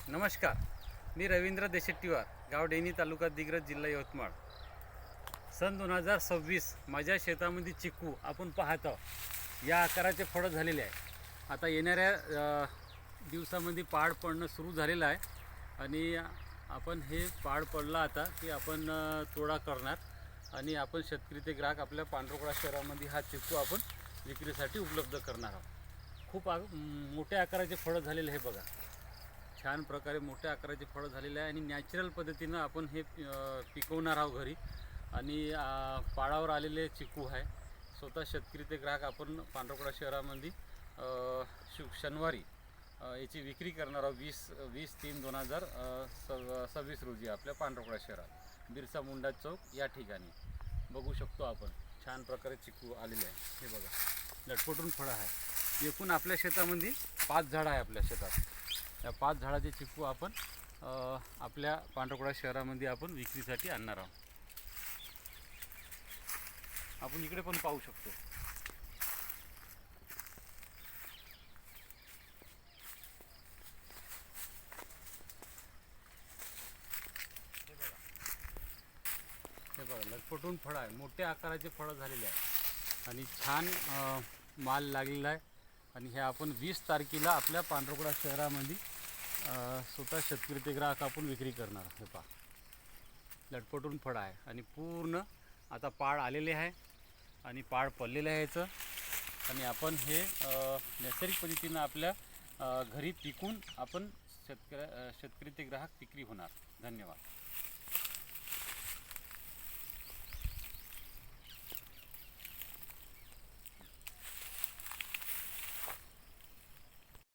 नमस्कार, मी रवींद्र देशेट्टीवार, गाव डेनी, तालुका दिग्रस, जिल्हा यवतमाळ. सन 2026 माझ्या शेतामध्ये चिकू आपण पाहत आहोत. या आकाराचे फळं झालेले आहे. आता येणाऱ्या दिवसामध्ये पाड पडणं सुरू झालेलं आहे आणि आपण हे पाड पडलं आता की आपण तोडा करणार आणि आपण शेतकरी ते ग्राहक आपल्या पांढरकवडा शहरामध्ये हा चिकू आपण विक्रीसाठी उपलब्ध करणार आहोत. खूप मोठ्या आकाराचे फळं झालेले आहे बघा. छान प्रकारे मोठ्या आकाराचे फळं झालेले आहे आणि नॅचरल पद्धतीनं आपण हे पिकवणार आहोत घरी. आणि पाडावर आलेले चिकू आहे. स्वतः शेतकरी ते ग्राहक आपण पांढरकवडा शहरामध्ये शनिवारी याची विक्री करणार आहोत. 20/3/2026 रोजी आपल्या पांढरकवडा शहरात बिरसा मुंडा चौक या ठिकाणी बघू शकतो आपण. छान प्रकारे चिकू आलेले आहे. हे बघा, लटपटून फळं आहे. एकूण आपल्या शेतामध्ये 5 झाडं आहे. आपल्या शेतात या 5 झाडाचे चिकू आपण आपल्या पांढरकवडा शहरामध्ये आपण विक्रीसाठी आणणार आहोत. आपण इकडे पण पाहू शकतो. हे बघा, लटपटून फळं आहे. मोठ्या आकाराचे फळं झालेले आहे आणि छान माल लागलेला आहे. आणि हे आपण 20 तारखेला आपल्या पांढरकवडा शहरामध्ये स्वतः शेतकरी ते ग्राहक आपण विक्री करणार. हे पहा, लटपटून फळं आहे आणि पूर्ण आता पाड आलेले आहे आणि पाड पडलेलं आहे याचं. आणि आपण हे नैसर्गिक पद्धतीनं आपल्या घरी पिकून आपण शेतकरी ते ग्राहक विक्री होणार. धन्यवाद.